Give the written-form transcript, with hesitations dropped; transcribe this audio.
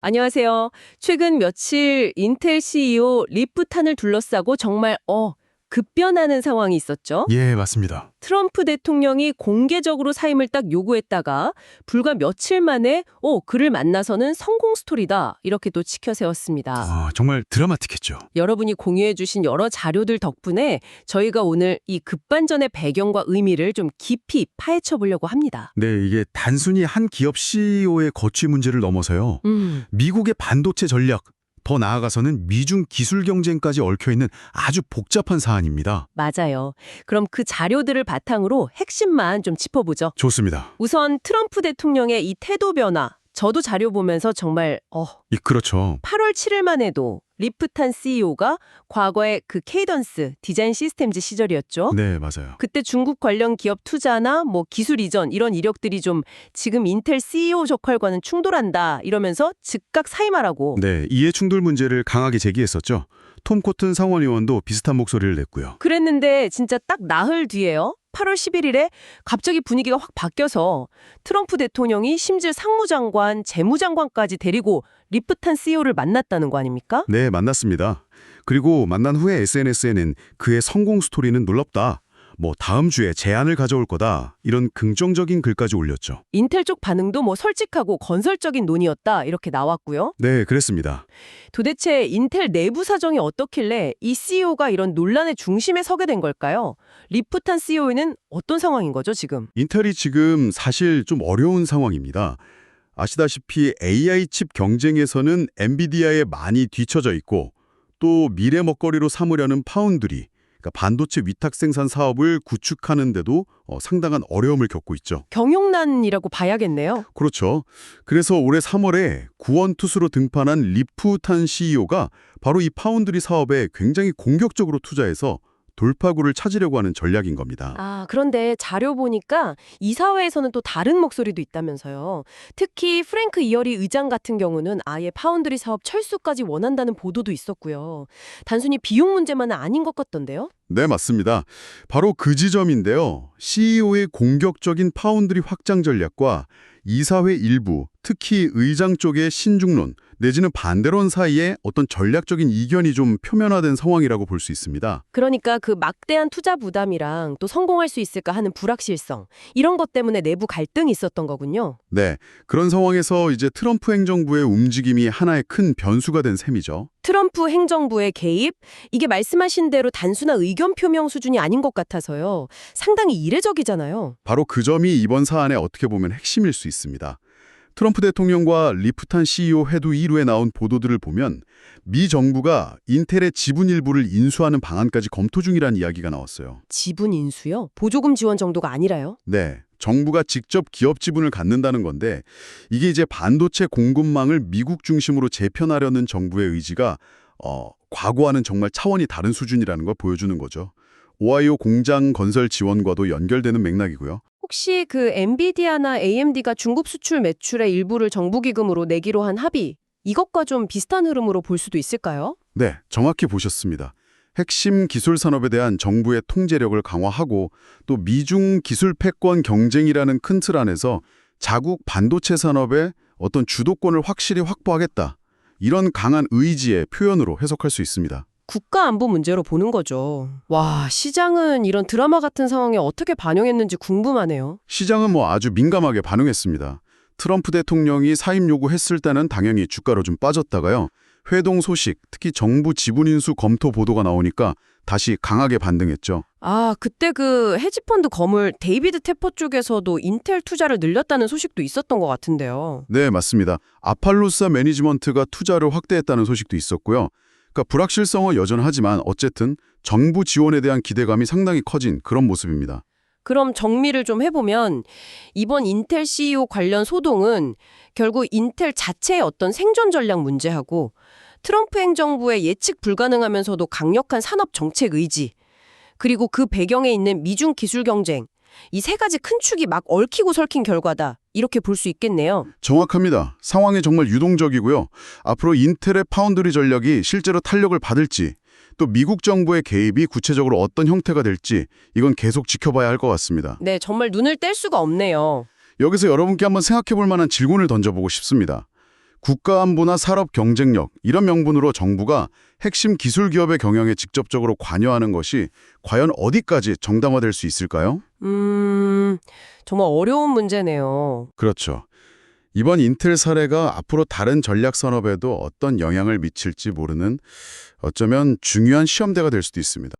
안녕하세요. 최근 며칠 인텔 CEO 리프탄을 둘러싸고 정말 급변하는 상황이 있었죠. 예, 맞습니다. 트럼프 대통령이 공개적으로 사임을 딱 요구했다가 불과 며칠 만에 그를 만나서는 성공 스토리다 이렇게 또 치켜 세웠습니다. 정말 드라마틱했죠. 여러분이 공유해 주신 여러 자료들 덕분에 저희가 오늘 이 급반전의 배경과 의미를 좀 깊이 파헤쳐 보려고 합니다. 네, 이게 단순히 한 기업 CEO의 거취 문제를 넘어서요. 미국의 반도체 전략, 더 나아가서는 미중 기술 경쟁까지 얽혀있는 아주 복잡한 사안입니다. 맞아요. 그럼 그 자료들을 바탕으로 핵심만 좀 짚어보죠. 좋습니다. 우선 트럼프 대통령의 이 태도 변화, 저도 자료 보면서 정말 그렇죠. 8월 7일만 해도 리프탄 CEO가 과거의 그 케이던스 디자인 시스템즈 시절이었죠. 네, 맞아요. 그때 중국 관련 기업 투자나 기술 이전 이런 이력들이 좀 지금 인텔 CEO 역할과는 충돌한다 이러면서 즉각 사임하라고. 네, 이해 충돌 문제를 강하게 제기했었죠. 톰 코튼 상원의원도 비슷한 목소리를 냈고요. 그랬는데 진짜 딱 나흘 뒤에요. 8월 11일에 갑자기 분위기가 확 바뀌어서 트럼프 대통령이 심지어 상무장관, 재무장관까지 데리고 리프탄 CEO를 만났다는 거 아닙니까? 네, 만났습니다. 그리고 만난 후에 SNS에는 그의 성공 스토리는 놀랍다. 다음 주에 제안을 가져올 거다. 이런 긍정적인 글까지 올렸죠. 인텔 쪽 반응도 솔직하고 건설적인 논의였다 이렇게 나왔고요. 네, 그랬습니다. 도대체 인텔 내부 사정이 어떻길래 이 CEO가 이런 논란의 중심에 서게 된 걸까요? 리프탄 CEO는 어떤 상황인 거죠, 지금? 인텔이 지금 사실 좀 어려운 상황입니다. 아시다시피 AI 칩 경쟁에서는 엔비디아에 많이 뒤처져 있고 또 미래 먹거리로 삼으려는 파운드리, 그러니까 반도체 위탁 생산 사업을 구축하는데도 상당한 어려움을 겪고 있죠. 경영난이라고 봐야겠네요. 그렇죠. 그래서 올해 3월에 구원투수로 등판한 리프탄 CEO가 바로 이 파운드리 사업에 굉장히 공격적으로 투자해서 돌파구를 찾으려고 하는 전략인 겁니다. 그런데 자료 보니까 이사회에서는 또 다른 목소리도 있다면서요. 특히 프랭크 이어리 의장 같은 경우는 아예 파운드리 사업 철수까지 원한다는 보도도 있었고요. 단순히 비용 문제만은 아닌 것 같던데요? 네, 맞습니다. 바로 그 지점인데요. CEO의 공격적인 파운드리 확장 전략과 이사회 일부, 특히 의장 쪽의 신중론 내지는 반대론 사이에 어떤 전략적인 이견이 좀 표면화된 상황이라고 볼 수 있습니다. 그러니까 그 막대한 투자 부담이랑 또 성공할 수 있을까 하는 불확실성, 이런 것 때문에 내부 갈등이 있었던 거군요. 네, 그런 상황에서 이제 트럼프 행정부의 움직임이 하나의 큰 변수가 된 셈이죠. 트럼프 행정부의 개입? 이게 말씀하신 대로 단순한 의견 표명 수준이 아닌 것 같아서요. 상당히 이례적이잖아요. 바로 그 점이 이번 사안의 어떻게 보면 핵심일 수 있습니다. 트럼프 대통령과 리프탄 CEO 회두 이후에 나온 보도들을 보면 미 정부가 인텔의 지분 일부를 인수하는 방안까지 검토 중이라는 이야기가 나왔어요. 지분 인수요? 보조금 지원 정도가 아니라요? 네, 정부가 직접 기업 지분을 갖는다는 건데 이게 이제 반도체 공급망을 미국 중심으로 재편하려는 정부의 의지가 과거와는 정말 차원이 다른 수준이라는 걸 보여주는 거죠. 오하이오 공장 건설 지원과도 연결되는 맥락이고요. 혹시 그 엔비디아나 AMD가 중국 수출 매출의 일부를 정부 기금으로 내기로 한 합의, 이것과 좀 비슷한 흐름으로 볼 수도 있을까요? 네, 정확히 보셨습니다. 핵심 기술 산업에 대한 정부의 통제력을 강화하고 또 미중 기술 패권 경쟁이라는 큰 틀 안에서 자국 반도체 산업의 어떤 주도권을 확실히 확보하겠다. 이런 강한 의지의 표현으로 해석할 수 있습니다. 국가 안보 문제로 보는 거죠. 와, 시장은 이런 드라마 같은 상황에 어떻게 반영했는지 궁금하네요. 시장은 아주 민감하게 반응했습니다. 트럼프 대통령이 사임 요구했을 때는 당연히 주가로 좀 빠졌다가요. 회동 소식, 특히 정부 지분 인수 검토 보도가 나오니까 다시 강하게 반등했죠. 그때 그 헤지펀드 거물 데이비드 테퍼 쪽에서도 인텔 투자를 늘렸다는 소식도 있었던 것 같은데요. 네, 맞습니다. 아팔로사 매니지먼트가 투자를 확대했다는 소식도 있었고요. 그러니까 불확실성은 여전하지만 어쨌든 정부 지원에 대한 기대감이 상당히 커진 그런 모습입니다. 그럼 정리를 좀 해보면 이번 인텔 CEO 관련 소동은 결국 인텔 자체의 어떤 생존 전략 문제하고 트럼프 행정부의 예측 불가능하면서도 강력한 산업 정책 의지, 그리고 그 배경에 있는 미중 기술 경쟁, 이 세 가지 큰 축이 막 얽히고 설킨 결과다. 이렇게 볼 수 있겠네요. 정확합니다. 상황이 정말 유동적이고요. 앞으로 인텔의 파운드리 전략이 실제로 탄력을 받을지 또 미국 정부의 개입이 구체적으로 어떤 형태가 될지 이건 계속 지켜봐야 할 것 같습니다. 네, 정말 눈을 뗄 수가 없네요. 여기서 여러분께 한번 생각해 볼 만한 질문을 던져보고 싶습니다. 국가안보나 산업 경쟁력 이런 명분으로 정부가 핵심 기술 기업의 경영에 직접적으로 관여하는 것이 과연 어디까지 정당화될 수 있을까요? 정말 어려운 문제네요. 그렇죠. 이번 인텔 사례가 앞으로 다른 전략 산업에도 어떤 영향을 미칠지 모르는 어쩌면 중요한 시험대가 될 수도 있습니다.